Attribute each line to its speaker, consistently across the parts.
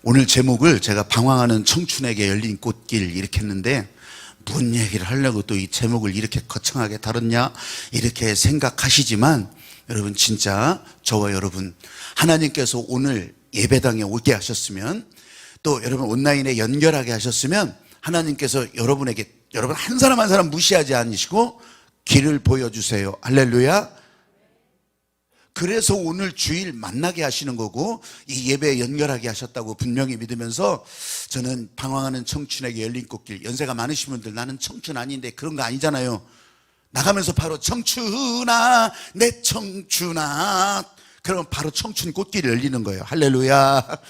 Speaker 1: 오늘 제목을 제가 방황하는 청춘에게 열린 꽃길 이렇게 했는데, 무슨 얘기를 하려고 또 이 제목을 이렇게 거창하게 다뤘냐 이렇게 생각하시지만, 여러분 진짜 저와 여러분, 하나님께서 오늘 예배당에 오게 하셨으면, 또 여러분 온라인에 연결하게 하셨으면, 하나님께서 여러분에게, 여러분 한 사람 한 사람 무시하지 않으시고 길을 보여주세요. 할렐루야. 그래서 오늘 주일 만나게 하시는 거고, 이 예배에 연결하게 하셨다고 분명히 믿으면서, 저는 방황하는 청춘에게 열린 꽃길, 연세가 많으신 분들, 나는 청춘 아닌데, 그런 거 아니잖아요. 나가면서 바로 청춘아 내 청춘아, 그러면 바로 청춘 꽃길이 열리는 거예요. 할렐루야.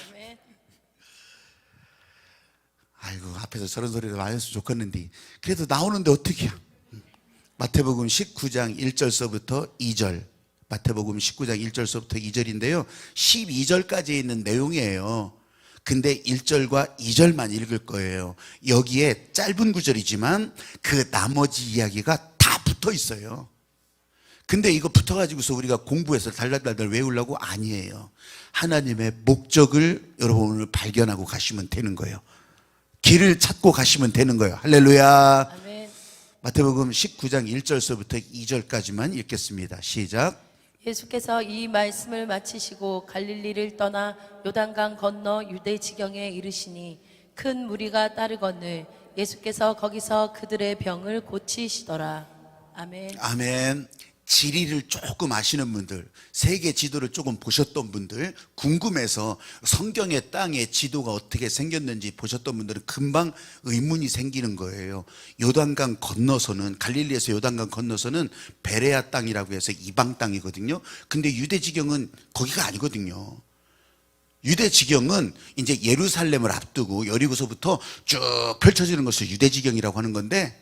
Speaker 1: 아이고, 앞에서 저런 소리를 많이 해서 좋겠는데, 그래도 나오는데 어떡해요. 마태복음 19장 1절서부터 2절, 마태복음 19장 1절서부터 2절인데요 12절까지 있는 내용이에요. 근데 1절과 2절만 읽을 거예요. 여기에 짧은 구절이지만 그 나머지 이야기가 다 붙어 있어요. 근데 이거 붙어가지고서 우리가 공부해서 달달달달 외우려고 아니에요. 하나님의 목적을 여러분 오늘 발견하고 가시면 되는 거예요. 길을 찾고 가시면 되는 거예요. 할렐루야. 아멘. 마태복음 19장 1절서부터 2절까지만 읽겠습니다. 시작.
Speaker 2: 예수께서 이 말씀을 마치시고 갈릴리를 떠나 요단강 건너 유대 지경에 이르시니 큰 무리가 따르거늘 예수께서 거기서 그들의 병을 고치시더라. 아멘.
Speaker 1: 아멘. 지리를 조금 아시는 분들, 세계 지도를 조금 보셨던 분들, 궁금해서 성경의 땅의 지도가 어떻게 생겼는지 보셨던 분들은 금방 의문이 생기는 거예요. 요단강 건너서는, 갈릴리에서 요단강 건너서는 베레아 땅이라고 해서 이방 땅이거든요. 근데 유대 지경은 거기가 아니거든요. 유대 지경은 이제 예루살렘을 앞두고 여리고서부터 쭉 펼쳐지는 것을 유대 지경이라고 하는 건데,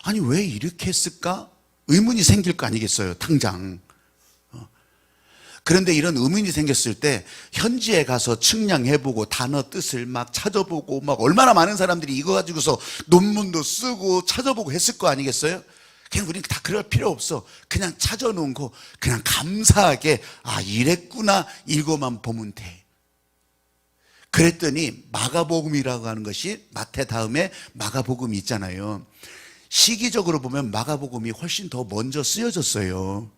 Speaker 1: 아니 왜 이렇게 했을까? 의문이 생길 거 아니겠어요, 당장. 그런데 이런 의문이 생겼을 때 현지에 가서 측량해보고 단어 뜻을 막 찾아보고, 막 얼마나 많은 사람들이 이거 가지고서 논문도 쓰고 찾아보고 했을 거 아니겠어요? 그냥 우리는 다 그럴 필요 없어. 그냥 찾아놓은 거 그냥 감사하게, 아 이랬구나, 읽어만 보면 돼. 그랬더니 마가복음이라고 하는 것이, 마태 다음에 마가복음이 있잖아요. 시기적으로 보면 마가복음이 훨씬 더 먼저 쓰여졌어요.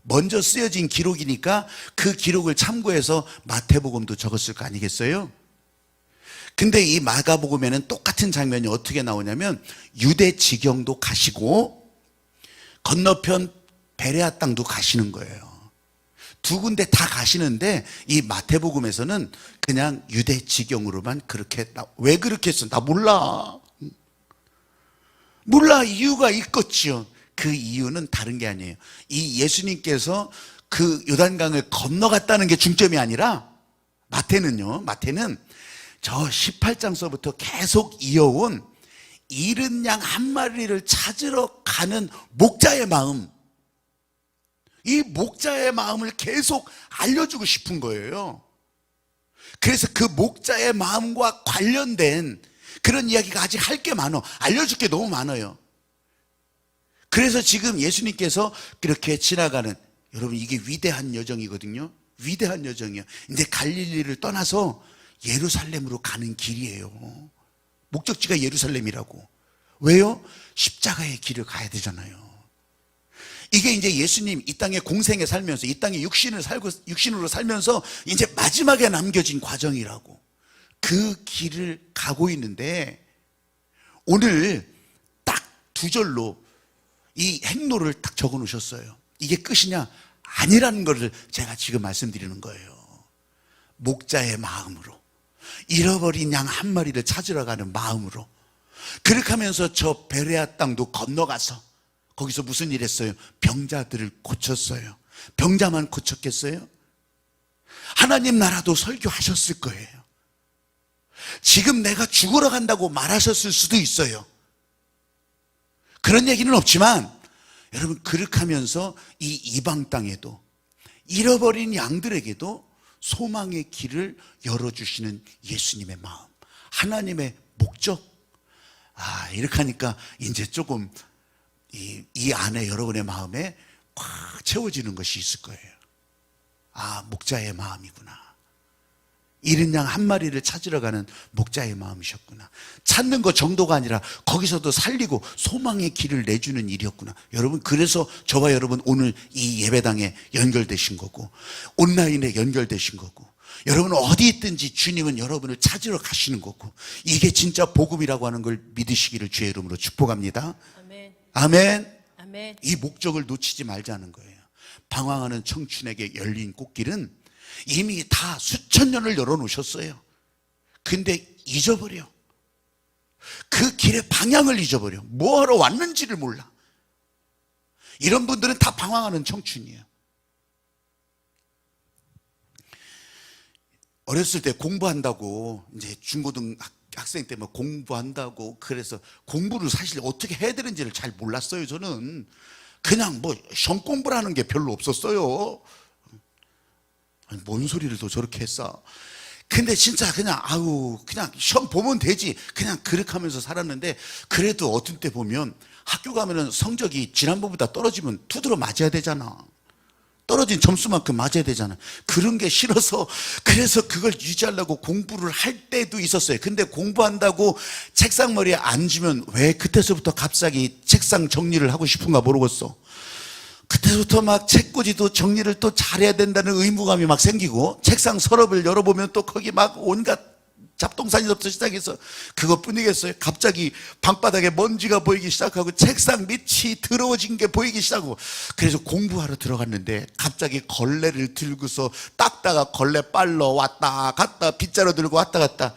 Speaker 1: 먼저 쓰여진 기록이니까 그 기록을 참고해서 마태복음도 적었을 거 아니겠어요? 근데 이 마가복음에는 똑같은 장면이 어떻게 나오냐면, 유대 지경도 가시고 건너편 베레아 땅도 가시는 거예요. 두 군데 다 가시는데, 이 마태복음에서는 그냥 유대 지경으로만 그렇게, 왜 그렇게 했어? 나 몰라. 이유가 있겠지요. 그 이유는 다른 게 아니에요. 이 예수님께서 그 요단강을 건너갔다는 게 중점이 아니라, 마태는 저 18장서부터 계속 이어온 잃은 양 한 마리를 찾으러 가는 목자의 마음, 이 목자의 마음을 계속 알려주고 싶은 거예요. 그래서 그 목자의 마음과 관련된 그런 이야기가 아직 할 게 많아. 알려줄 게 너무 많아요. 그래서 지금 예수님께서 그렇게 지나가는, 여러분 이게 위대한 여정이거든요. 위대한 여정이에요. 이제 갈릴리를 떠나서 예루살렘으로 가는 길이에요. 목적지가 예루살렘이라고. 왜요? 십자가의 길을 가야 되잖아요. 이게 이제 예수님 이 땅에 공생에 살면서, 이 땅에 육신으로 살면서 이제 마지막에 남겨진 과정이라고. 그 길을 가고 있는데, 오늘 딱 두 절로 이 행로를 딱 적어 놓으셨어요. 이게 끝이냐? 아니라는 것을 제가 지금 말씀드리는 거예요. 목자의 마음으로, 잃어버린 양 한 마리를 찾으러 가는 마음으로, 그렇게 하면서 저 베레아 땅도 건너가서 거기서 무슨 일 했어요? 병자들을 고쳤어요. 병자만 고쳤겠어요? 하나님 나라도 설교하셨을 거예요. 지금 내가 죽으러 간다고 말하셨을 수도 있어요. 그런 얘기는 없지만, 여러분 그렇게 하면서 이 이방 땅에도, 잃어버린 양들에게도 소망의 길을 열어주시는 예수님의 마음, 하나님의 목적. 이렇게 하니까 이제 조금 이 안에 여러분의 마음에 꽉 채워지는 것이 있을 거예요. 목자의 마음이구나. 잃은 양 한 마리를 찾으러 가는 목자의 마음이셨구나. 찾는 것 정도가 아니라 거기서도 살리고 소망의 길을 내주는 일이었구나. 여러분, 그래서 저와 여러분 오늘 이 예배당에 연결되신 거고, 온라인에 연결되신 거고, 여러분 어디 있든지 주님은 여러분을 찾으러 가시는 거고, 이게 진짜 복음이라고 하는 걸 믿으시기를 주의 이름으로 축복합니다.
Speaker 2: 아멘.
Speaker 1: 아멘.
Speaker 2: 아멘.
Speaker 1: 이 목적을 놓치지 말자는 거예요. 방황하는 청춘에게 열린 꽃길은 이미 다 수천 년을 열어놓으셨어요. 근데 잊어버려. 그 길의 방향을 잊어버려. 뭐하러 왔는지를 몰라. 이런 분들은 다 방황하는 청춘이에요. 어렸을 때 공부한다고, 이제 중고등학생 때 뭐 공부한다고, 그래서 공부를 사실 어떻게 해야 되는지를 잘 몰랐어요. 저는 그냥 뭐 시험 공부를 하는 게 별로 없었어요. 아니, 뭔 소리를 또 저렇게 했어. 근데 진짜 그냥 그냥 시험 보면 되지, 그냥 그렇게 하면서 살았는데, 그래도 어떤 때 보면 학교 가면은 성적이 지난번보다 떨어지면 두드러 맞아야 되잖아. 떨어진 점수만큼 맞아야 되잖아. 그런 게 싫어서, 그래서 그걸 유지하려고 공부를 할 때도 있었어요. 근데 공부한다고 책상 머리에 앉으면 왜 그때서부터 갑자기 책상 정리를 하고 싶은가 모르겠어. 그때부터 막 책꽂이도 정리를 또 잘해야 된다는 의무감이 막 생기고, 책상 서랍을 열어보면 또 거기 막 온갖 잡동사니부터 시작해서, 그것뿐이겠어요. 갑자기 방바닥에 먼지가 보이기 시작하고 책상 밑이 더러워진 게 보이기 시작하고, 그래서 공부하러 들어갔는데 갑자기 걸레를 들고서 닦다가 걸레 빨러 왔다 갔다, 빗자루 들고 왔다 갔다.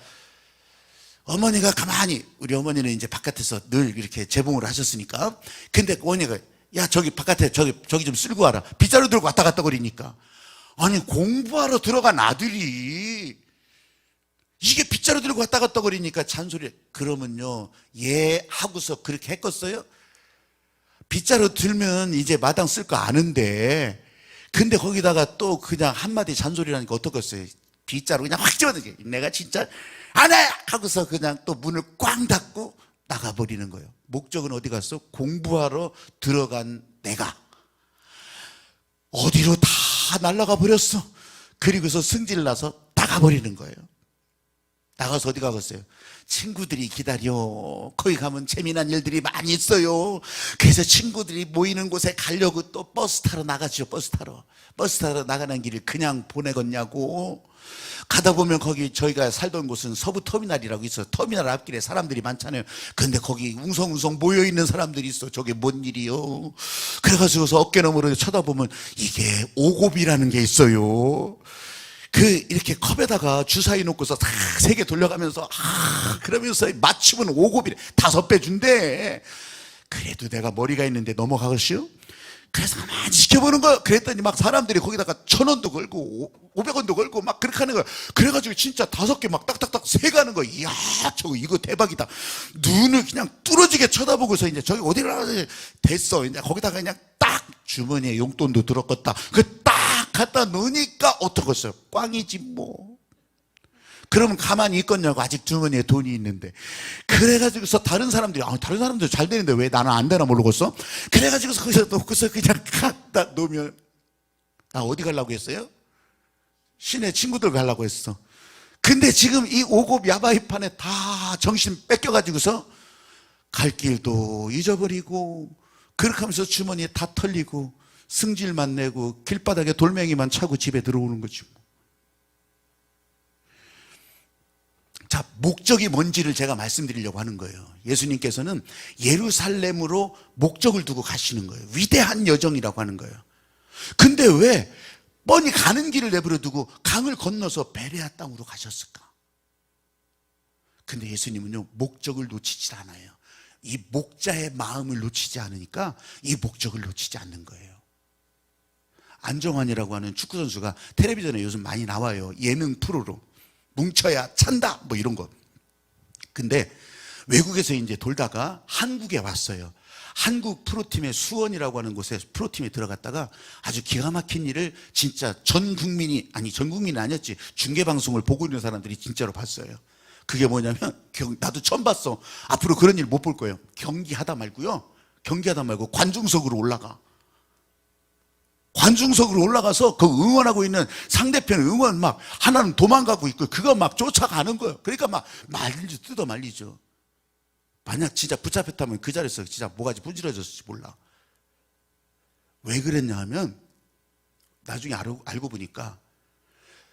Speaker 1: 어머니가 가만히, 우리 어머니는 이제 바깥에서 늘 이렇게 재봉을 하셨으니까, 근데 어머니가 야, 저기 바깥에 저기 좀 쓸고 와라. 빗자루 들고 왔다 갔다 거리니까, 아니 공부하러 들어간 아들이 이게 빗자루 들고 왔다 갔다 거리니까 잔소리. 그러면요, 얘 하고서 그렇게 했겠어요? 빗자루 들면 이제 마당 쓸 거 아는데, 근데 거기다가 또 그냥 한마디 잔소리라니까 어떡겠어요? 빗자루 그냥 확 집어넣게, 내가 진짜 안 해! 하고서 그냥 또 문을 꽝 닫고 나가버리는 거예요. 목적은 어디 갔어? 공부하러 들어간 내가 어디로 다 날아가 버렸어. 그리고서 승질나서 나가버리는 거예요. 나가서 어디 가겠어요? 친구들이 기다려. 거기 가면 재미난 일들이 많이 있어요. 그래서 친구들이 모이는 곳에 가려고 또 버스 타러 나가죠. 버스 타러 나가는 길을 그냥 보내겠냐고. 가다 보면 거기 저희가 살던 곳은 서부터미널이라고 있어요. 터미널 앞길에 사람들이 많잖아요. 근데 거기 웅성웅성 모여있는 사람들이 있어. 저게 뭔 일이요? 그래가지고서 어깨너머로 쳐다보면 이게 오곱이라는 게 있어요. 이렇게 컵에다가 주사위 놓고서 싹 3개 돌려가면서, 그러면서 맞추면 5곱이래. 5배 준대. 그래도 내가 머리가 있는데 넘어가겠시요? 그래서 가만히 지켜보는 거야. 그랬더니 막 사람들이 거기다가 1,000원도 걸고 500원도 걸고 막 그렇게 하는 거야. 그래가지고 진짜 5개 막 딱딱딱 세가는 거야. 이야, 이거 대박이다. 눈을 그냥 뚫어지게 쳐다보고서 이제 저기 어디로 가서 됐어. 이제 거기다가 그냥 딱 주머니에 용돈도 들었겠다. 딱 갖다 놓으니까 어떡했어요? 꽝이지 뭐. 그러면 가만히 있겠냐고. 아직 주머니에 돈이 있는데. 그래가지고서 다른 사람들 잘 되는데 왜 나는 안 되나 모르겠어? 그래가지고서 거기서 놓고서 그냥 갖다 놓으면, 나 어디 가려고 했어요? 시내 친구들 가려고 했어. 근데 지금 이 5곱 야바이판에 다 정신 뺏겨가지고서 갈 길도 잊어버리고, 그렇게 하면서 주머니에 다 털리고 승질만 내고 길바닥에 돌멩이만 차고 집에 들어오는 거지. 자, 목적이 뭔지를 제가 말씀드리려고 하는 거예요. 예수님께서는 예루살렘으로 목적을 두고 가시는 거예요. 위대한 여정이라고 하는 거예요. 근데 왜 뻔히 가는 길을 내버려 두고 강을 건너서 베레아 땅으로 가셨을까? 근데 예수님은요, 목적을 놓치지 않아요. 이 목자의 마음을 놓치지 않으니까 이 목적을 놓치지 않는 거예요. 안정환이라고 하는 축구선수가 텔레비전에 요즘 많이 나와요. 예능 프로로. 뭉쳐야 찬다 뭐 이런 거. 근데 외국에서 이제 돌다가 한국에 왔어요. 한국 프로팀의 수원이라고 하는 곳에 프로팀에 들어갔다가 아주 기가 막힌 일을 진짜 전 국민이 아니었지, 중계방송을 보고 있는 사람들이 진짜로 봤어요. 그게 뭐냐면, 나도 처음 봤어. 앞으로 그런 일 못 볼 거예요. 경기하다 말고 관중석으로 올라가. 관중석으로 올라가서 그 응원하고 있는 상대편 응원 막 하나는 도망가고 있고 그거 막 쫓아가는 거예요. 그러니까 막 말리죠. 뜯어 말리죠. 만약 진짜 붙잡혔다면 그 자리에서 진짜 모가지 부지러졌을지 몰라. 왜 그랬냐 하면 나중에 알고 보니까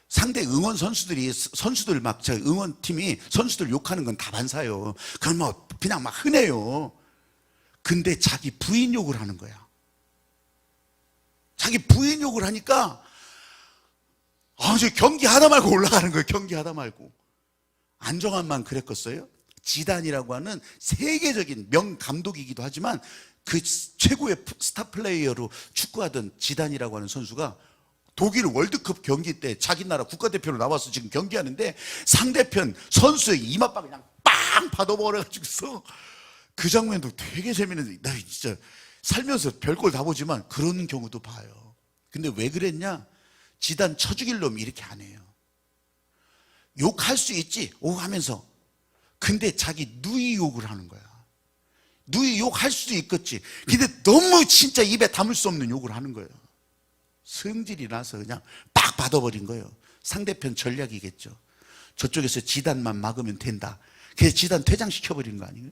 Speaker 1: 상대 응원 선수들 막 저 응원팀이 선수들 욕하는 건 다 반사예요. 그건 뭐 그냥 막 흔해요. 근데 자기 부인 욕을 하는 거야. 자기 부인 욕을 하니까 저 경기하다 말고 올라가는 거예요. 경기하다 말고. 안정환만 그랬겠어요? 지단이라고 하는 세계적인 명감독이기도 하지만 그 최고의 스타 플레이어로 축구하던 지단이라고 하는 선수가 독일 월드컵 경기 때 자기 나라 국가대표로 나와서 지금 경기하는데 상대편 선수의 이마빵 그냥 빵 받아버려가지고서 그 장면도 되게 재밌는데 나 진짜 살면서 별걸 다 보지만 그런 경우도 봐요. 근데 왜 그랬냐? 지단 쳐 죽일 놈이 이렇게 안 해요. 욕할 수 있지 오 하면서 근데 자기 누이 욕을 하는 거야. 누이 욕할 수도 있겠지. 근데 너무 진짜 입에 담을 수 없는 욕을 하는 거예요. 성질이 나서 그냥 빡 받아버린 거예요. 상대편 전략이겠죠. 저쪽에서 지단만 막으면 된다. 그래서 지단 퇴장시켜버린 거 아니에요?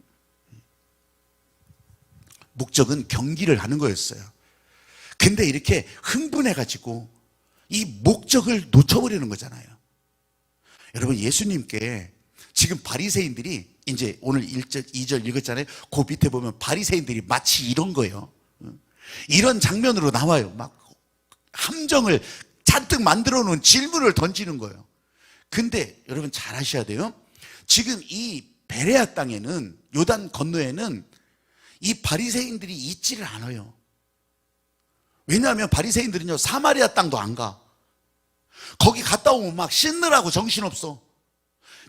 Speaker 1: 목적은 경기를 하는 거였어요. 근데 이렇게 흥분해가지고 이 목적을 놓쳐버리는 거잖아요. 여러분 예수님께 지금 바리새인들이 이제 오늘 1절 2절 읽었잖아요. 그 밑에 보면 바리새인들이 마치 이런 거예요. 이런 장면으로 나와요. 막 함정을 잔뜩 만들어 놓은 질문을 던지는 거예요. 근데 여러분 잘 아셔야 돼요. 지금 이 베레아 땅에는 요단 건너에는 이 바리새인들이 있지를 않아요. 왜냐하면 바리새인들은요 사마리아 땅도 안 가. 거기 갔다 오면 막 씻느라고 정신없어.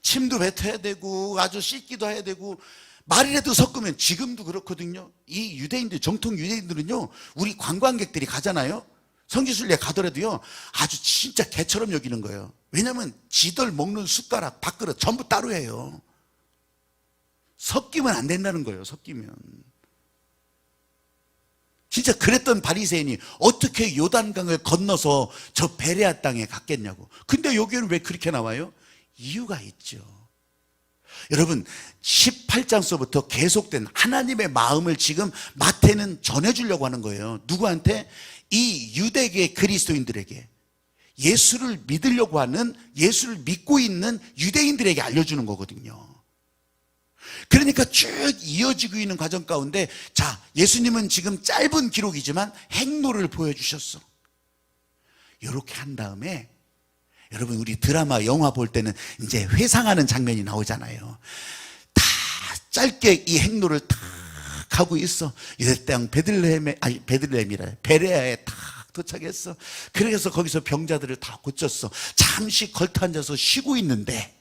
Speaker 1: 침도 뱉어야 되고 아주 씻기도 해야 되고 말이라도 섞으면 지금도 그렇거든요. 이 유대인들 정통 유대인들은요 우리 관광객들이 가잖아요. 성지순례 가더라도요 아주 진짜 개처럼 여기는 거예요. 왜냐하면 지들 먹는 숟가락 밥그릇 전부 따로예요. 섞이면 안 된다는 거예요. 섞이면 진짜 그랬던 바리새인이 어떻게 요단강을 건너서 저 베레아 땅에 갔겠냐고. 근데 여기는 왜 그렇게 나와요? 이유가 있죠. 여러분 18장서부터 계속된 하나님의 마음을 지금 마태는 전해주려고 하는 거예요. 누구한테? 이 유대계 그리스도인들에게, 예수를 믿으려고 하는, 예수를 믿고 있는 유대인들에게 알려주는 거거든요. 그러니까 쭉 이어지고 있는 과정 가운데 자 예수님은 지금 짧은 기록이지만 행로를 보여주셨어. 이렇게 한 다음에 여러분 우리 드라마 영화 볼 때는 이제 회상하는 장면이 나오잖아요. 다 짧게 이 행로를 탁 하고 있어. 유대 땅 베들레헴이라 베레아에 탁 도착했어. 그래서 거기서 병자들을 다 고쳤어. 잠시 걸터 앉아서 쉬고 있는데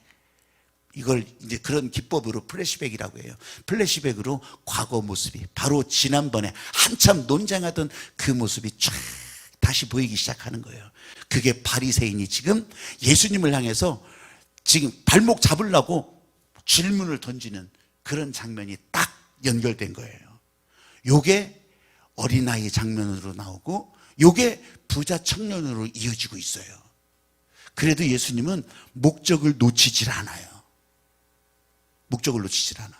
Speaker 1: 이걸 이제 그런 기법으로 플래시백이라고 해요. 플래시백으로 과거 모습이 바로 지난번에 한참 논쟁하던 그 모습이 쫙 다시 보이기 시작하는 거예요. 그게 바리새인이 지금 예수님을 향해서 지금 발목 잡으려고 질문을 던지는 그런 장면이 딱 연결된 거예요. 요게 어린아이 장면으로 나오고 요게 부자 청년으로 이어지고 있어요. 그래도 예수님은 목적을 놓치질 않아요. 목적을 놓치질 않아.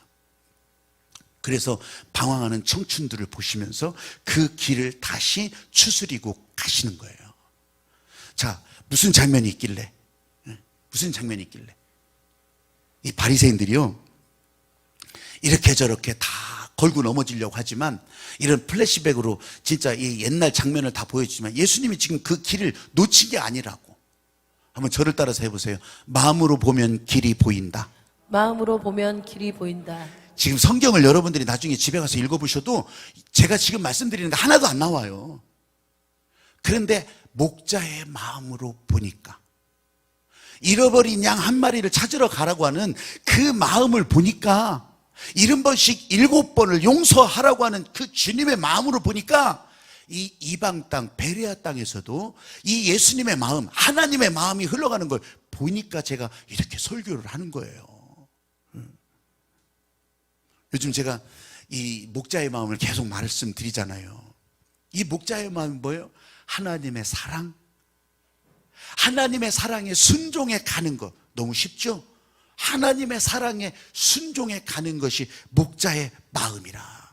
Speaker 1: 그래서 방황하는 청춘들을 보시면서 그 길을 다시 추스리고 가시는 거예요. 자, 무슨 장면이 있길래? 무슨 장면이 있길래? 이 바리새인들이요 이렇게 저렇게 다 걸고 넘어지려고 하지만 이런 플래시백으로 진짜 이 옛날 장면을 다 보여주지만 예수님이 지금 그 길을 놓친 게 아니라고. 한번 저를 따라서 해보세요. 마음으로 보면 길이 보인다.
Speaker 2: 마음으로 보면 길이 보인다.
Speaker 1: 지금 성경을 여러분들이 나중에 집에 가서 읽어보셔도 제가 지금 말씀드리는 게 하나도 안 나와요. 그런데 목자의 마음으로 보니까 잃어버린 양 한 마리를 찾으러 가라고 하는 그 마음을 보니까 70번씩 7번을 용서하라고 하는 그 주님의 마음으로 보니까 이 이방 땅 베레아 땅에서도 이 예수님의 마음, 하나님의 마음이 흘러가는 걸 보니까 제가 이렇게 설교를 하는 거예요. 요즘 제가 이 목자의 마음을 계속 말씀드리잖아요. 이 목자의 마음은 뭐예요? 하나님의 사랑, 하나님의 사랑에 순종해 가는 것 너무 쉽죠? 하나님의 사랑에 순종해 가는 것이 목자의 마음이라.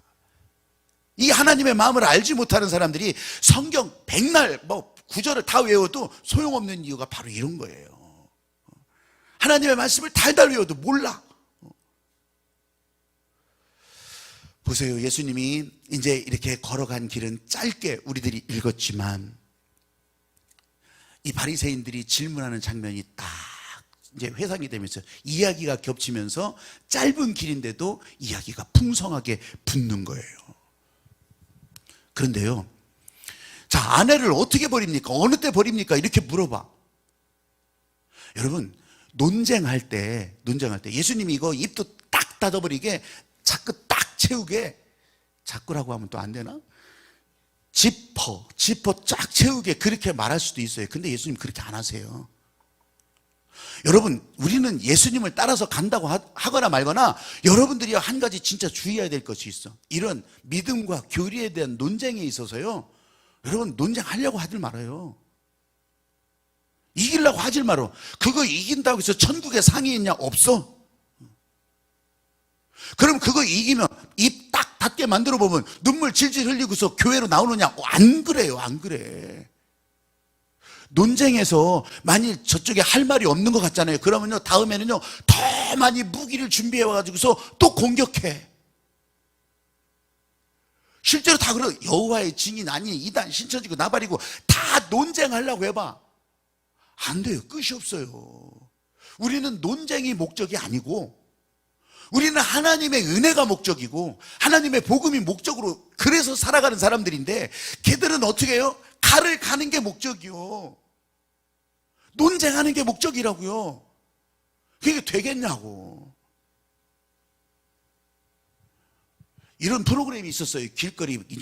Speaker 1: 이 하나님의 마음을 알지 못하는 사람들이 성경 백날 구절을 다 외워도 소용없는 이유가 바로 이런 거예요. 하나님의 말씀을 달달 외워도 몰라. 보세요. 예수님이 이제 이렇게 걸어간 길은 짧게 우리들이 읽었지만 이 바리새인들이 질문하는 장면이 딱 이제 회상이 되면서 이야기가 겹치면서 짧은 길인데도 이야기가 풍성하게 붙는 거예요. 그런데요, 자, 아내를 어떻게 버립니까? 어느 때 버립니까? 이렇게 물어봐. 여러분, 논쟁할 때 예수님이 이거 입도 딱 닫아버리게 자꾸 딱 채우게, 자꾸라고 하면 또 안 되나? 지퍼 쫙 채우게 그렇게 말할 수도 있어요. 근데 예수님 그렇게 안 하세요. 여러분, 우리는 예수님을 따라서 간다고 하거나 말거나 여러분들이 한 가지 진짜 주의해야 될 것이 있어. 이런 믿음과 교리에 대한 논쟁에 있어서요, 여러분 논쟁하려고 하지 말아요. 이기려고 하지 말어. 그거 이긴다고 해서 천국에 상이 있냐? 없어. 그럼 그거 이기면 입 딱 닫게 만들어 보면 눈물 질질 흘리고서 교회로 나오느냐? 안 그래요. 안 그래. 논쟁에서 만일 저쪽에 할 말이 없는 것 같잖아요. 그러면요, 다음에는요 더 많이 무기를 준비해 와가지고서 또 공격해. 실제로 다 그래. 여호와의 증인 아니 이단 신천지고 나발이고 다 논쟁하려고 해봐. 안 돼요. 끝이 없어요. 우리는 논쟁이 목적이 아니고 우리는 하나님의 은혜가 목적이고 하나님의 복음이 목적으로 그래서 살아가는 사람들인데, 걔들은 어떻게 해요? 칼을 가는 게 목적이요. 논쟁하는 게 목적이라고요. 그게 되겠냐고. 이런 프로그램이 있었어요.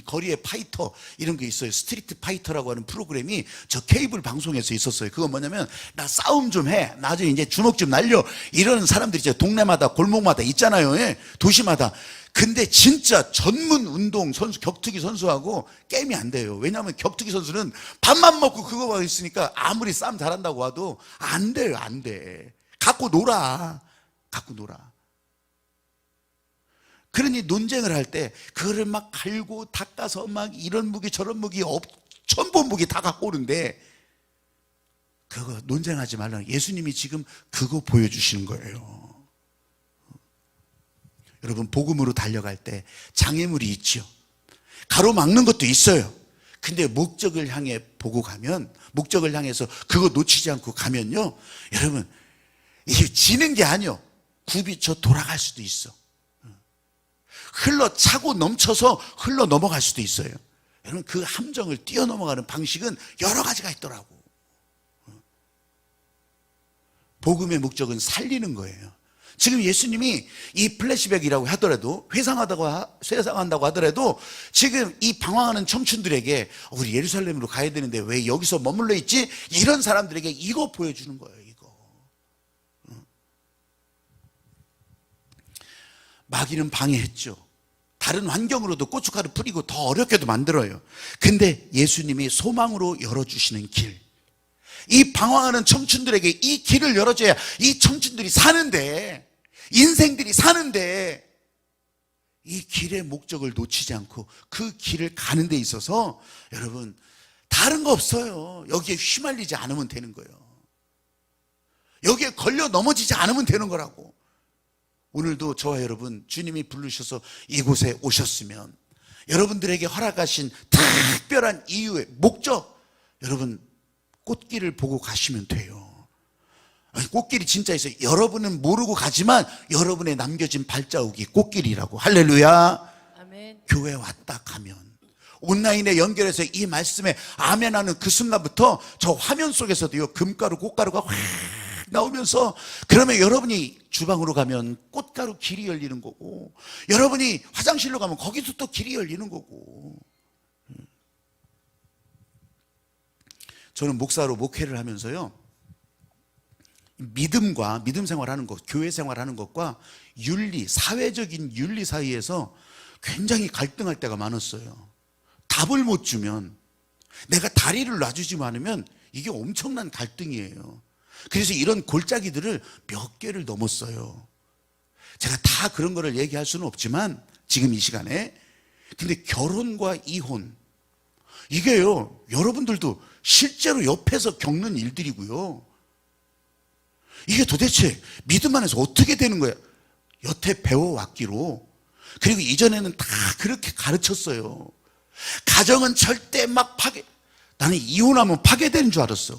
Speaker 1: 거리의 파이터 이런 게 있어요. 스트리트 파이터라고 하는 프로그램이 저 케이블 방송에서 있었어요. 그건 뭐냐면, 나 싸움 좀 해, 나중에 이제 주먹 좀 날려, 이런 사람들이 이제 동네마다 골목마다 있잖아요. 예? 도시마다. 근데 진짜 전문 운동 선수, 격투기 선수하고 게임이 안 돼요. 왜냐하면 격투기 선수는 밥만 먹고 그거만 있으니까 아무리 싸움 잘한다고 해도 안 돼요. 안 돼. 갖고 놀아. 그러니 논쟁을 할 때 그거를 막 갈고 닦아서 막 이런 무기 저런 무기 천본 무기 다 갖고 오는데, 그거 논쟁하지 말라. 예수님이 지금 그거 보여주시는 거예요. 여러분, 복음으로 달려갈 때 장애물이 있죠. 가로막는 것도 있어요. 근데 목적을 향해 보고 가면, 목적을 향해서 그거 놓치지 않고 가면요, 여러분, 이게 지는 게 아니요, 굽이쳐 돌아갈 수도 있어. 흘러 차고 넘쳐서 흘러 넘어갈 수도 있어요. 여러분, 그 함정을 뛰어넘어가는 방식은 여러 가지가 있더라고. 복음의 목적은 살리는 거예요. 지금 예수님이 이 플래시백이라고 하더라도, 회상한다고 하더라도 지금 이 방황하는 청춘들에게 우리 예루살렘으로 가야 되는데 왜 여기서 머물러 있지? 이런 사람들에게 이거 보여주는 거예요. 이거. 마귀는 방해했죠. 다른 환경으로도 고춧가루 뿌리고 더 어렵게도 만들어요. 근데 예수님이 소망으로 열어주시는 길, 이 방황하는 청춘들에게 이 길을 열어줘야 이 청춘들이 사는데, 인생들이 사는데, 이 길의 목적을 놓치지 않고 그 길을 가는 데 있어서 여러분 다른 거 없어요. 여기에 휘말리지 않으면 되는 거예요. 여기에 걸려 넘어지지 않으면 되는 거라고. 오늘도 저와 여러분, 주님이 부르셔서 이곳에 오셨으면 여러분들에게 허락하신 특별한 이유의 목적, 여러분 꽃길을 보고 가시면 돼요. 꽃길이 진짜 있어요. 여러분은 모르고 가지만 여러분의 남겨진 발자국이 꽃길이라고. 할렐루야.
Speaker 2: 아멘.
Speaker 1: 교회 왔다 가면 온라인에 연결해서 이 말씀에 아멘하는 그 순간부터 저 화면 속에서도요, 금가루 꽃가루가 확 나오면서, 그러면 여러분이 주방으로 가면 꽃가루 길이 열리는 거고, 여러분이 화장실로 가면 거기서 또 길이 열리는 거고. 저는 목사로 목회를 하면서요, 믿음과 믿음 생활하는 것, 교회 생활하는 것과 윤리, 사회적인 윤리 사이에서 굉장히 갈등할 때가 많았어요. 답을 못 주면 내가 다리를 놔주지 않으면 이게 엄청난 갈등이에요. 그래서 이런 골짜기들을 몇 개를 넘었어요. 제가 다 그런 거를 얘기할 수는 없지만 지금 이 시간에. 근데 결혼과 이혼, 이게요, 여러분들도 실제로 옆에서 겪는 일들이고요. 이게 도대체 믿음 안에서 어떻게 되는 거야? 여태 배워왔기로. 그리고 이전에는 다 그렇게 가르쳤어요. 가정은 절대 막 나는 이혼하면 파괴되는 줄 알았어.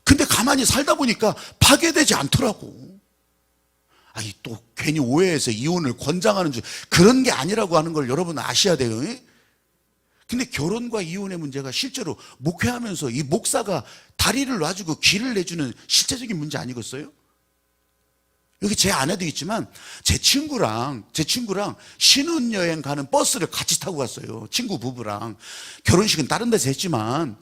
Speaker 1: 근데 가만히 살다 보니까 파괴되지 않더라고. 아니, 또 괜히 오해해서 이혼을 권장하는 줄, 그런 게 아니라고 하는 걸 여러분 아셔야 돼요. 근데 결혼과 이혼의 문제가 실제로 목회하면서 이 목사가 다리를 놔주고 길을 내주는 실제적인 문제 아니겠어요? 여기 제 아내도 있지만 제 친구랑 신혼여행 가는 버스를 같이 타고 갔어요. 친구 부부랑. 결혼식은 다른 데서 했지만,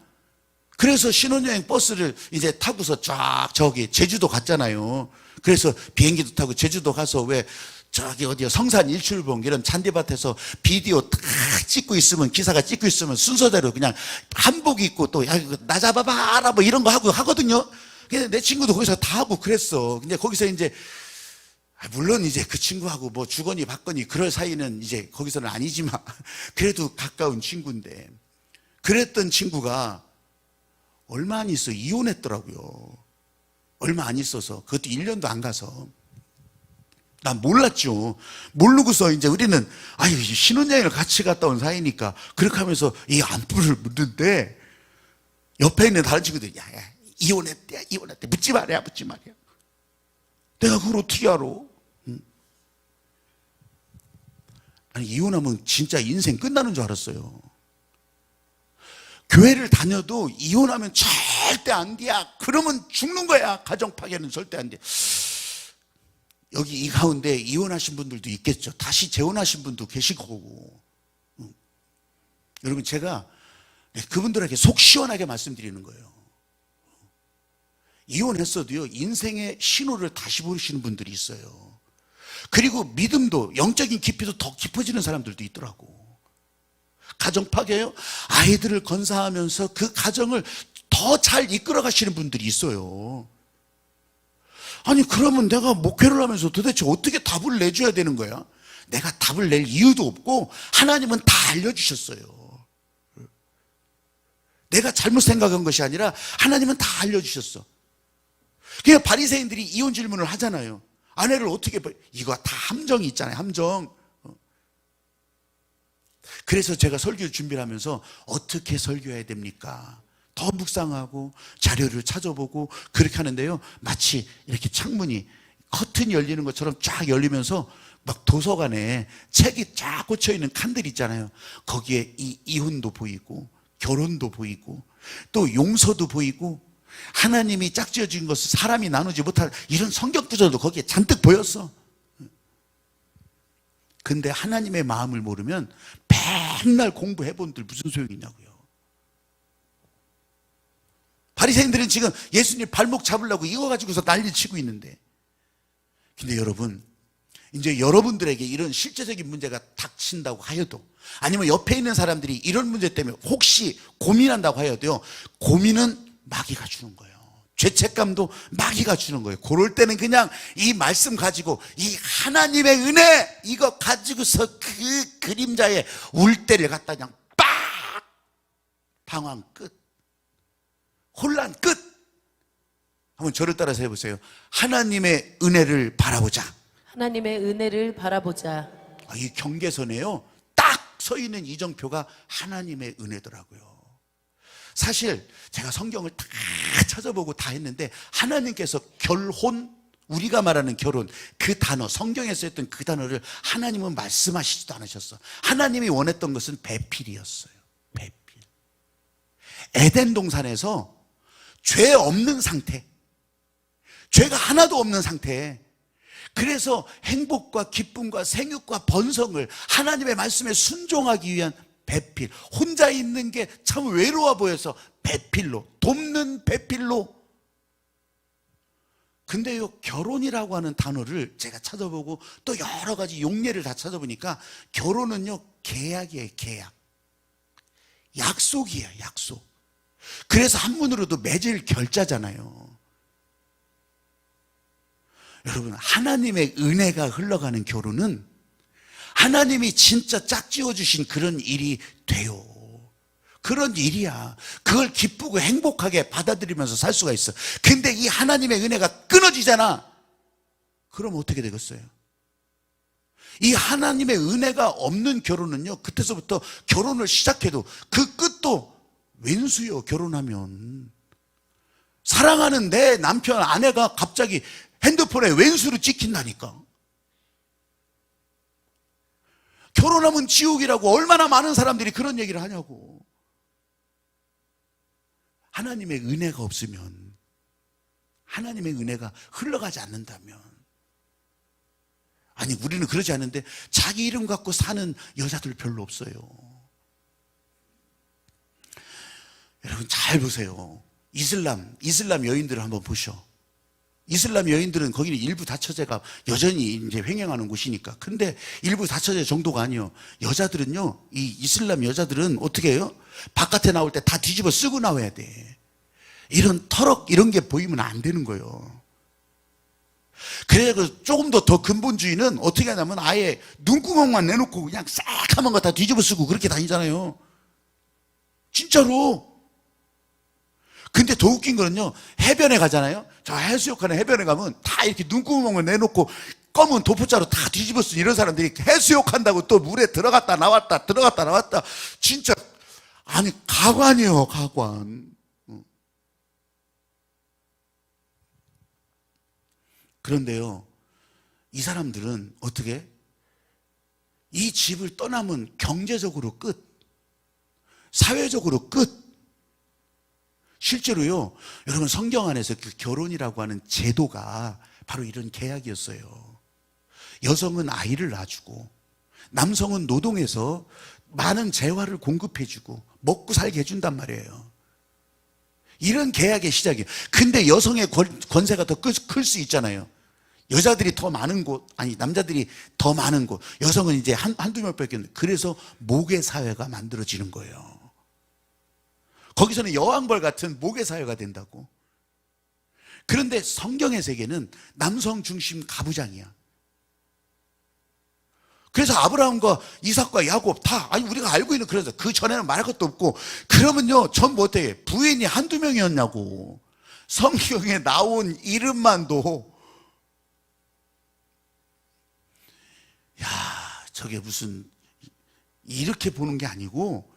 Speaker 1: 그래서 신혼여행 버스를 이제 타고서 쫙 저기 제주도 갔잖아요. 그래서 비행기도 타고 제주도 가서 왜 저기 어디야 성산 일출봉 이런 잔디밭에서 비디오 딱 찍고 있으면, 기사가 찍고 있으면 순서대로 그냥 한복 입고 또 야 이거 나 잡아봐라 뭐 이런 거 하고 하거든요. 근데 내 친구도 거기서 다 하고 그랬어. 근데 거기서 이제 물론 이제 그 친구하고 뭐 주거니 받거니 그럴 사이는 이제 거기서는 아니지만 그래도 가까운 친구인데, 그랬던 친구가 얼마 안 있어 이혼했더라고요. 얼마 안 있어서. 그것도 1년도 안 가서. 난 몰랐죠. 모르고서 이제 우리는 아유 신혼여행을 같이 갔다 온 사이니까 그렇게 하면서 이 안부를 묻는데, 옆에 있는 다른 친구들이 야 이혼했대 묻지 말아야. 내가 그걸 어떻게 알아? 아니, 이혼하면 진짜 인생 끝나는 줄 알았어요. 교회를 다녀도 이혼하면 절대 안 돼야. 그러면 죽는 거야. 가정 파괴는 절대 안 돼. 여기 이 가운데 이혼하신 분들도 있겠죠. 다시 재혼하신 분도 계실 거고. 여러분, 제가 그분들에게 속 시원하게 말씀드리는 거예요. 이혼했어도요, 인생의 신호를 다시 보시는 분들이 있어요. 그리고 믿음도, 영적인 깊이도 더 깊어지는 사람들도 있더라고. 가정 파괴요? 아이들을 건사하면서 그 가정을 더 잘 이끌어 가시는 분들이 있어요. 아니, 그러면 내가 목회를 하면서 도대체 어떻게 답을 내줘야 되는 거야? 내가 답을 낼 이유도 없고 하나님은 다 알려주셨어요. 내가 잘못 생각한 것이 아니라 하나님은 다 알려주셨어. 그냥 바리새인들이 이혼 질문을 하잖아요. 아내를 어떻게, 이거 다 함정이 있잖아요. 함정. 그래서 제가 설교를 준비를 하면서 어떻게 설교해야 됩니까? 더 묵상하고 자료를 찾아보고 그렇게 하는데요, 마치 이렇게 창문이 커튼이 열리는 것처럼 쫙 열리면서 막 도서관에 책이 쫙 꽂혀 있는 칸들 있잖아요. 거기에 이 이혼도 보이고 결혼도 보이고 또 용서도 보이고 하나님이 짝지어진 것을 사람이 나누지 못할 이런 성경 구절도 거기에 잔뜩 보였어. 근데 하나님의 마음을 모르면 맨날 공부해본들 무슨 소용이 있냐고요. 바리새인들은 지금 예수님 발목 잡으려고 이거 가지고서 난리치고 있는데, 근데 여러분, 이제 여러분들에게 이런 실제적인 문제가 닥친다고 하여도, 아니면 옆에 있는 사람들이 이런 문제 때문에 혹시 고민한다고 하여도요, 고민은 마귀가 주는 거예요. 죄책감도 마귀가 주는 거예요. 그럴 때는 그냥 이 말씀 가지고, 이 하나님의 은혜 이거 가지고서 그 그림자의 울대를 갖다 그냥 빡! 방황 끝, 혼란 끝. 한번 저를 따라서 해보세요. 하나님의 은혜를 바라보자.
Speaker 2: 하나님의 은혜를 바라보자.
Speaker 1: 이 경계선에요, 딱 서 있는 이정표가 하나님의 은혜더라고요. 사실 제가 성경을 다 찾아보고 다 했는데, 하나님께서 결혼, 우리가 말하는 결혼, 그 단어, 성경에 쓰였던 그 단어를 하나님은 말씀하시지도 않으셨어. 하나님이 원했던 것은 배필이었어요. 배필. 에덴 동산에서 죄 없는 상태, 죄가 하나도 없는 상태, 그래서 행복과 기쁨과 생육과 번성을 하나님의 말씀에 순종하기 위한 배필, 혼자 있는 게 참 외로워 보여서 배필로, 돕는 배필로. 근데요, 결혼이라고 하는 단어를 제가 찾아보고 또 여러 가지 용례를 다 찾아보니까 결혼은요, 계약이에요. 계약. 약속이야, 약속. 그래서 한문으로도 맺을 결자잖아요. 여러분, 하나님의 은혜가 흘러가는 결혼은 하나님이 진짜 짝지어 주신 그런 일이 돼요. 그런 일이야. 그걸 기쁘고 행복하게 받아들이면서 살 수가 있어. 근데 이 하나님의 은혜가 끊어지잖아. 그럼 어떻게 되겠어요? 이 하나님의 은혜가 없는 결혼은요, 그때서부터 결혼을 시작해도 그 끝도 왼수요. 결혼하면 사랑하는 내 남편, 아내가 갑자기 핸드폰에 왼수로 찍힌다니까. 결혼하면 지옥이라고 얼마나 많은 사람들이 그런 얘기를 하냐고. 하나님의 은혜가 없으면, 하나님의 은혜가 흘러가지 않는다면, 아니 우리는 그러지 않는데 자기 이름 갖고 사는 여자들 별로 없어요. 여러분 잘 보세요. 이슬람 여인들을 한번 보셔. 이슬람 여인들은 거기는 일부 다처제가 여전히 이제 횡행하는 곳이니까. 근데 일부 다처제 정도가 아니요. 여자들은요, 이 이슬람 여자들은 어떻게 해요? 바깥에 나올 때 다 뒤집어 쓰고 나와야 돼. 이런 터럭 이런 게 보이면 안 되는 거예요. 그래서 조금 더 근본주의는 어떻게 하냐면 아예 눈구멍만 내놓고 그냥 싹 하면 거 다 뒤집어 쓰고 그렇게 다니잖아요. 진짜로. 근데 더 웃긴 거는요, 해변에 가잖아요. 저 해수욕하는 해변에 가면 다 이렇게 눈구멍을 내놓고 검은 도포자로 다 뒤집어 쓴 이런 사람들이 해수욕한다고 또 물에 들어갔다 나왔다 들어갔다 나왔다. 진짜 아니 가관이에요, 가관. 그런데요, 이 사람들은 어떻게? 이 집을 떠나면 경제적으로 끝, 사회적으로 끝. 실제로요, 여러분 성경 안에서 그 결혼이라고 하는 제도가 바로 이런 계약이었어요. 여성은 아이를 낳아주고 남성은 노동해서 많은 재화를 공급해주고 먹고 살게 해준단 말이에요. 이런 계약의 시작이에요. 근데 여성의 권세가 더 클 수 있잖아요. 여자들이 더 많은 곳, 아니 남자들이 더 많은 곳, 여성은 이제 한두 명밖에 없는데, 그래서 모계 사회가 만들어지는 거예요. 거기서는 여왕벌 같은 모계 사회가 된다고. 그런데 성경의 세계는 남성 중심 가부장이야. 그래서 아브라함과 이삭과 야곱 다, 아니 우리가 알고 있는, 그래서 그 전에는 말할 것도 없고, 그러면요 전부 어때요? 부인이 한두 명이었냐고. 성경에 나온 이름만도, 야, 저게 무슨, 이렇게 보는 게 아니고,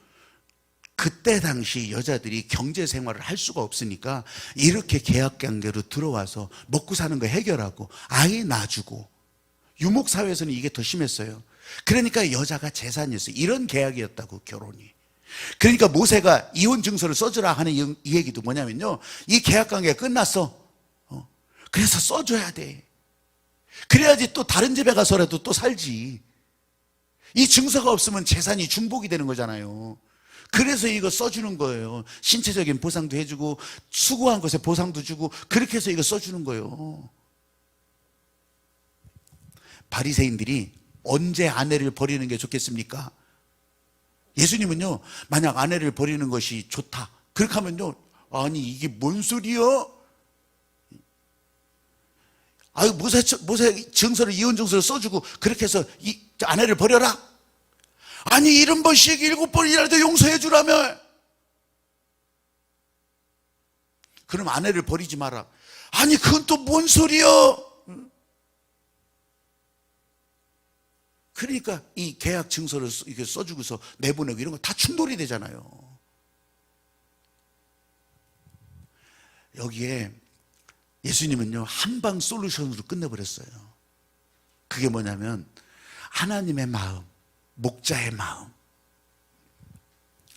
Speaker 1: 그때 당시 여자들이 경제 생활을 할 수가 없으니까 이렇게 계약 관계로 들어와서 먹고 사는 거 해결하고 아이 낳아주고, 유목사회에서는 이게 더 심했어요. 그러니까 여자가 재산이었어요. 이런 계약이었다고, 결혼이. 그러니까 모세가 이혼 증서를 써주라 하는 이 얘기도 뭐냐면요, 이 계약 관계가 끝났어. 그래서 써줘야 돼. 그래야지 또 다른 집에 가서라도 또 살지. 이 증서가 없으면 재산이 중복이 되는 거잖아요. 그래서 이거 써주는 거예요. 신체적인 보상도 해주고 수고한 것에 보상도 주고, 그렇게 해서 이거 써주는 거예요. 바리새인들이 언제 아내를 버리는 게 좋겠습니까? 예수님은요, 만약 아내를 버리는 것이 좋다, 그렇게 하면요, 아니 이게 뭔 소리야? 아유, 모세 증서를, 이혼 증서를 써주고 그렇게 해서 아내를 버려라? 아니 70번씩 7번이라도 용서해 주라며. 그럼 아내를 버리지 마라. 아니 그건 또 뭔 소리야? 그러니까 이 계약 증서를 이렇게 써주고서 내보내고 이런 거 다 충돌이 되잖아요. 여기에 예수님은요, 한방 솔루션으로 끝내버렸어요. 그게 뭐냐면 하나님의 마음, 목자의 마음.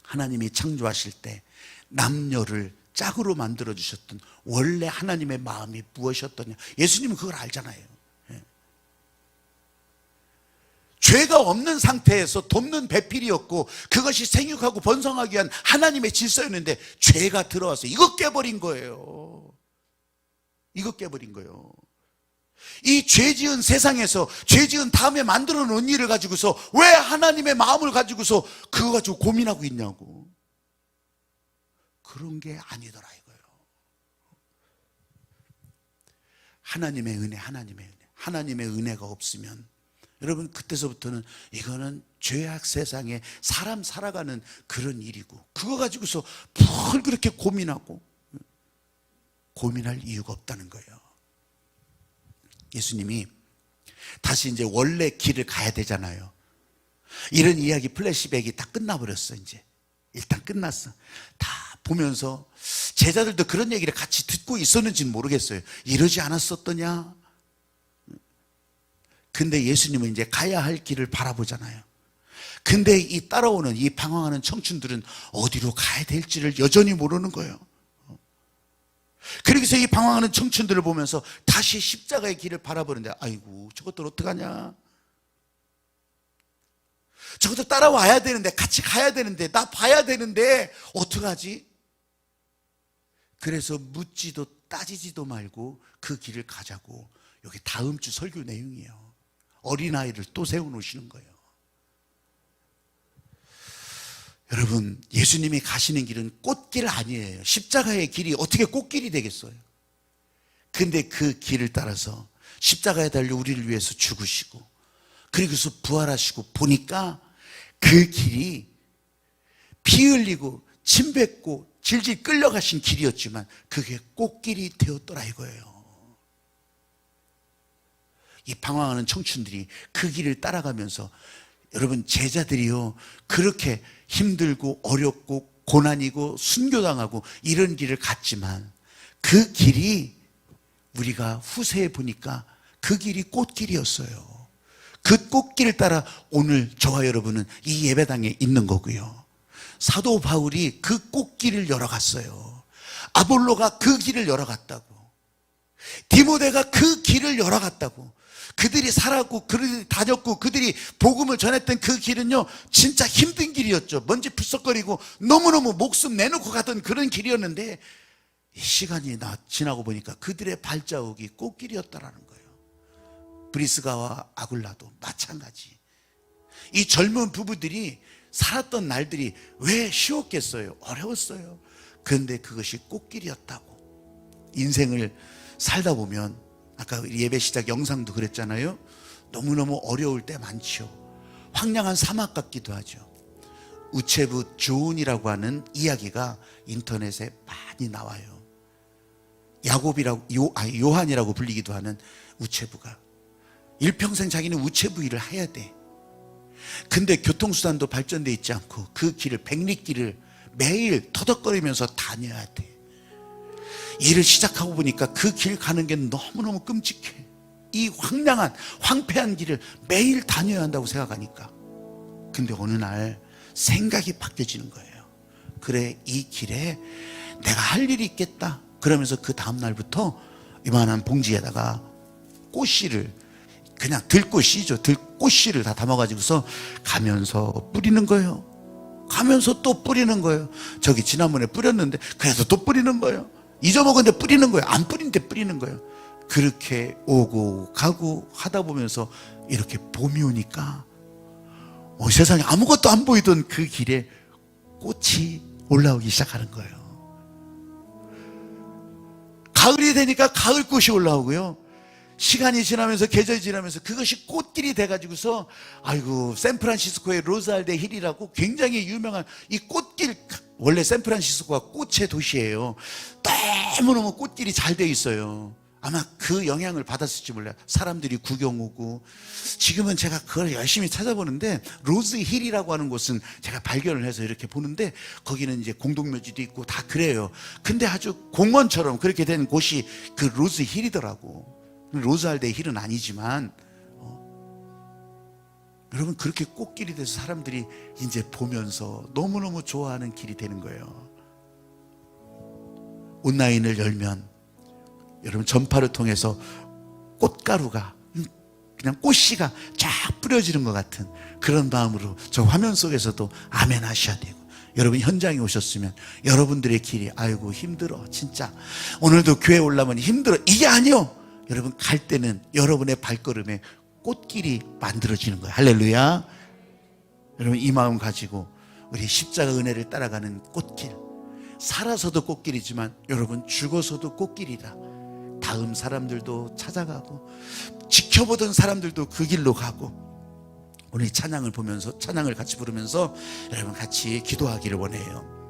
Speaker 1: 하나님이 창조하실 때 남녀를 짝으로 만들어주셨던 원래 하나님의 마음이 무엇이었더냐, 예수님은 그걸 알잖아요. 죄가 없는 상태에서 돕는 배필이었고, 그것이 생육하고 번성하기 위한 하나님의 질서였는데 죄가 들어와서 이거 깨버린 거예요. 이거 깨버린 거예요. 이 죄지은 세상에서 죄지은 다음에 만들어 놓은 일을 가지고서 왜 하나님의 마음을 가지고서 그거 가지고 고민하고 있냐고. 그런 게 아니더라 이거예요. 하나님의 은혜, 하나님의 은혜가 없으면 여러분 그때서부터는 이거는 죄악 세상에 사람 살아가는 그런 일이고, 그거 가지고서 뭘 그렇게 고민하고, 고민할 이유가 없다는 거예요. 예수님이 다시 이제 원래 길을 가야 되잖아요. 이런 이야기 플래시백이 다 끝나버렸어. 이제 일단 끝났어. 다 보면서 제자들도 그런 얘기를 같이 듣고 있었는지는 모르겠어요. 이러지 않았었더냐. 근데 예수님은 이제 가야 할 길을 바라보잖아요. 근데 이 따라오는 이 방황하는 청춘들은 어디로 가야 될지를 여전히 모르는 거예요. 그래서 이 방황하는 청춘들을 보면서 다시 십자가의 길을 바라보는데, 아이고 저것들 어떡하냐, 저것들 따라와야 되는데, 같이 가야 되는데, 나 봐야 되는데 어떡하지? 그래서 묻지도 따지지도 말고 그 길을 가자고. 여기 다음 주 설교 내용이에요. 어린아이를 또 세워놓으시는 거예요. 여러분, 예수님이 가시는 길은 꽃길 아니에요. 십자가의 길이 어떻게 꽃길이 되겠어요? 근데 그 길을 따라서 십자가에 달려 우리를 위해서 죽으시고, 그리고서 부활하시고, 보니까 그 길이 피 흘리고 침 뱉고 질질 끌려가신 길이었지만 그게 꽃길이 되었더라 이거예요. 이 방황하는 청춘들이 그 길을 따라가면서, 여러분 제자들이요, 그렇게 힘들고 어렵고 고난이고 순교당하고 이런 길을 갔지만 그 길이 우리가 후세에 보니까 그 길이 꽃길이었어요. 그 꽃길을 따라 오늘 저와 여러분은 이 예배당에 있는 거고요. 사도 바울이 그 꽃길을 열어갔어요. 아볼로가 그 길을 열어갔다고, 디모데가 그 길을 열어갔다고. 그들이 살았고 그들이 다녔고 그들이 복음을 전했던 그 길은요, 진짜 힘든 길이었죠. 먼지 풀썩거리고 너무너무 목숨 내놓고 가던 그런 길이었는데, 시간이 지나고 보니까 그들의 발자국이 꽃길이었다라는 거예요. 브리스가와 아굴라도 마찬가지. 이 젊은 부부들이 살았던 날들이 왜 쉬웠겠어요? 어려웠어요. 그런데 그것이 꽃길이었다고. 인생을 살다 보면, 아까 예배 시작 영상도 그랬잖아요. 너무너무 어려울 때 많죠. 황량한 사막 같기도 하죠. 우체부 존이라고 하는 이야기가 인터넷에 많이 나와요. 야곱이라고, 요한이라고 불리기도 하는 우체부가 일평생 자기는 우체부 일을 해야 돼. 근데 교통수단도 발전돼 있지 않고 그 길을, 백리길을 매일 터덕거리면서 다녀야 돼. 일을 시작하고 보니까 그 길 가는 게 너무너무 끔찍해. 이 황량한 황폐한 길을 매일 다녀야 한다고 생각하니까. 근데 어느 날 생각이 바뀌어지는 거예요. 그래, 이 길에 내가 할 일이 있겠다. 그러면서 그 다음 날부터 이만한 봉지에다가 꽃씨를, 그냥 들꽃씨죠, 들꽃씨를 다 담아가지고서 가면서 뿌리는 거예요. 가면서 또 뿌리는 거예요. 저기 지난번에 뿌렸는데 그래서 또 뿌리는 거예요. 잊어먹었는데 뿌리는 거예요. 안 뿌린데 뿌리는 거예요. 그렇게 오고 가고 하다 보면서 이렇게 봄이 오니까 세상에 아무것도 안 보이던 그 길에 꽃이 올라오기 시작하는 거예요. 가을이 되니까 가을꽃이 올라오고요. 시간이 지나면서, 계절이 지나면서 그것이 꽃길이 돼가지고서, 아이고, 샌프란시스코의 로즈알데 힐이라고 굉장히 유명한 이 꽃길, 원래 샌프란시스코가 꽃의 도시예요. 너무너무 꽃길이 잘 돼 있어요. 아마 그 영향을 받았을지 몰라요. 사람들이 구경 오고. 지금은 제가 그걸 열심히 찾아보는데, 로즈 힐이라고 하는 곳은 제가 발견을 해서 이렇게 보는데, 거기는 이제 공동묘지도 있고 다 그래요. 근데 아주 공원처럼 그렇게 된 곳이 그 로즈 힐이더라고. 로즈알데 힐은 아니지만, 여러분, 그렇게 꽃길이 돼서 사람들이 이제 보면서 너무너무 좋아하는 길이 되는 거예요. 온라인을 열면 여러분, 전파를 통해서 꽃가루가, 그냥 꽃씨가 쫙 뿌려지는 것 같은 그런 마음으로 저 화면 속에서도 아멘 하셔야 되고, 여러분 현장에 오셨으면 여러분들의 길이, 아이고 힘들어 진짜, 오늘도 교회 올라면 힘들어, 이게 아니요. 여러분, 갈 때는 여러분의 발걸음에 꽃길이 만들어지는 거예요. 할렐루야. 여러분, 이 마음 가지고 우리 십자가 은혜를 따라가는 꽃길, 살아서도 꽃길이지만 여러분 죽어서도 꽃길이라. 다음 사람들도 찾아가고 지켜보던 사람들도 그 길로 가고. 오늘 찬양을 보면서 찬양을 같이 부르면서 여러분 같이 기도하기를 원해요.